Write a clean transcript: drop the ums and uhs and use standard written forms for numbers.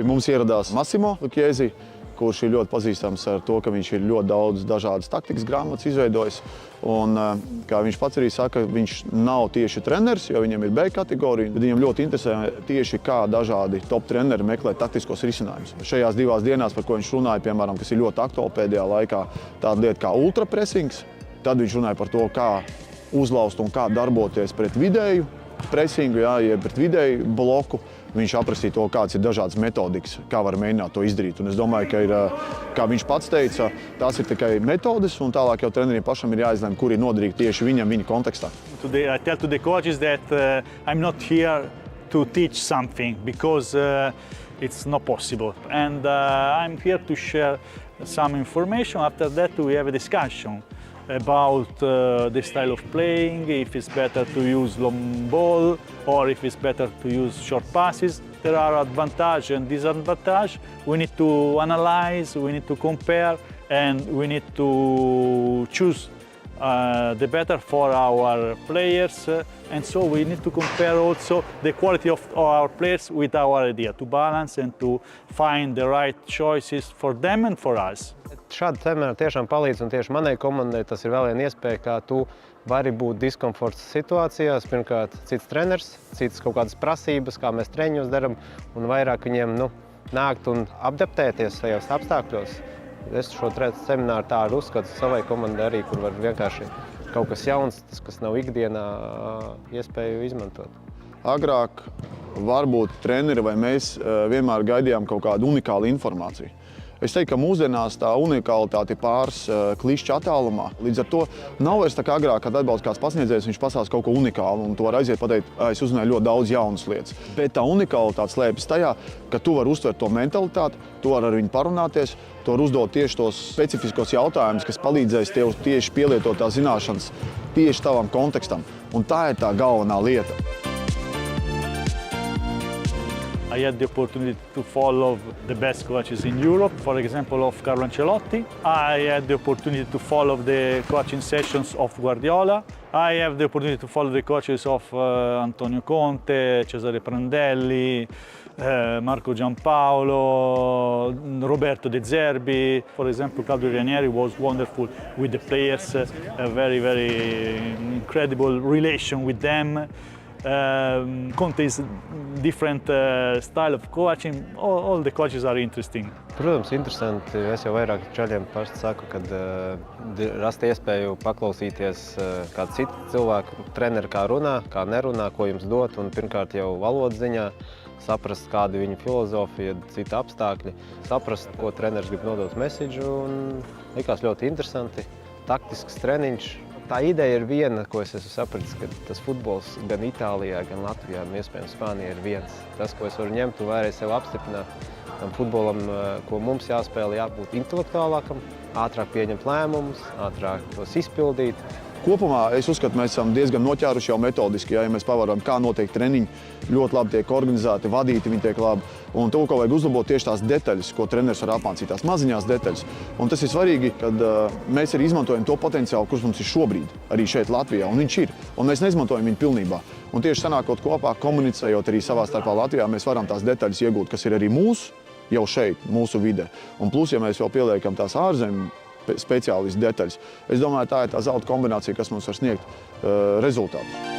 mums ieradās Massimo Chiesi, kurš ir ļoti pazīstams ar to, ka viņš ir ļoti daudz dažādas taktikas grāmatas izveidojis. Un, kā viņš pats arī saka, viņš nav tieši treneris, jo viņam ir B kategorija, bet viņam ļoti interesē tieši, kā dažādi top treneri meklē taktiskos risinājumus. Šajās 2 dienās, par ko viņš runāja, piemēram, kas ir ļoti aktuāli pēdējā laikā, tāda lieta kā ultrapressings. Tad viņš runāja par to, kā uzlauzt un kā darboties pret vidēju pressingu, jeb pret vidēju bloku. Viņš aprakstīja to, kādas ir dažādas metodikas, kā var mēģināt to izdarīt. Un es domāju, ka ir, kā viņš pats teica, tās ir tikai metodes, un tālāk jau treneriem pašam ir jāizlem, kur ir noderīgi tieši viņam, viņa kontekstā. Today I tell to the coaches that I'm not here to teach something because it's not possible. And I'm here to share some information. After that we have a discussion about the style of playing, if it's better to use long ball or if it's better to use short passes. There are advantages and disadvantages. We need to analyze, we need to compare, and we need to choose the better for our players. And so we need to compare also the quality of our players with our idea, to balance and to find the right choices for them and for us. Šādi semināri tiešām palīdz, un tieši manai komandai tas ir vēl viena iespēja, kā tu vari būt diskomforts situācijās. Pirmkārt, cits treneris, citas kaut kādas prasības, kā mēs treniņos darām, un vairāk viņiem nākt un adaptēties tajos apstākļos. Es šo semināru tā arī uzskatu savai komandai arī, kur var vienkārši kaut kas jauns, tas, kas nav ikdienā, iespēju izmantot. Agrāk varbūt treneri vai mēs vienmēr gaidījām kaut kādu unikālu informāciju. Es teiktu, ka mūsdienās tā unikalitāte ir pāris klišķi attālumā. Līdz ar to nav vairs tā kā agrāk, kad atbalsta kāds pasniedzējs, viņš pastāsta kaut ko unikālu, un tu vari aiziet pateikt, es uzzināju ļoti daudz jaunas lietas. Bet tā unikalitāte slēpjas tajā, ka tu vari uztvert to mentalitāti, tu vari ar viņu parunāties, tu vari uzdot tieši tos specifiskos jautājumus, kas palīdzēs tev tieši pielietot tās zināšanas tieši tavam kontekstam. Un tā ir tā galvenā lieta. I had the opportunity to follow the best coaches in Europe, for example, of Carlo Ancelotti. I had the opportunity to follow the coaching sessions of Guardiola. I have the opportunity to follow the coaches of Antonio Conte, Cesare Prandelli, Marco Giampaolo, Roberto De Zerbi. For example, Claudio Ranieri was wonderful with the players, a very, very incredible relation with them. Conte's different style of coaching, all the coaches are interesting. Protams, interesanti. Es jau vairāk čaļiem paši saku, kad rast iespēju paklausīties kādu citu cilvēku, treneri kā runā, kā nerunā, ko jums dot, un pirmkārt jau valodas ziņā saprast, kāda ir viņa filozofija, cita apstākļi, saprast, ko treneris grib nodot mesidžu, un likās ļoti interesanti. Taktisks treniņš. Tā ideja ir viena, ko es esmu sapratis, ka tas futbols gan Itālijā, gan Latvijā, un iespējams Spānijā ir viens. Tas, ko es varu ņemt un vēlreiz sev apstiprināt, tam futbolam, ko mums jāspēlē, jābūt intelektuālākam, ātrāk pieņemt lēmumus, ātrāk tos izpildīt. Kopumā es uzskatu, mēs esam diezgan noķēruši jau metodiski, ja mēs pavaram, kā notiek treniņi, ļoti labi tiek organizēti, vadīti, viņi tiek labi. Un to, ko vajag uzlabot, tieši tās detaļas, ko treneris var apmācīt, tās maziņās detaļas. Un tas ir svarīgi, kad mēs arī izmantojam to potenciālu, kurš mums ir šobrīd, arī šeit Latvijā, un viņš ir. Un mēs neizmantojam viņu pilnībā. Un tieši sanākot kopā, komunicējot arī savā starpā Latvijā, mēs varam tās detaļas iegūt, kas ir arī mūsu, jau šeit, mūsu vidē. Un plus, ja mēs vēl pieliekam tās ārzemju speciālistu detaļas, es domāju, tā ir tā zelta kombinācija, kas mums var sniegt rezultātus.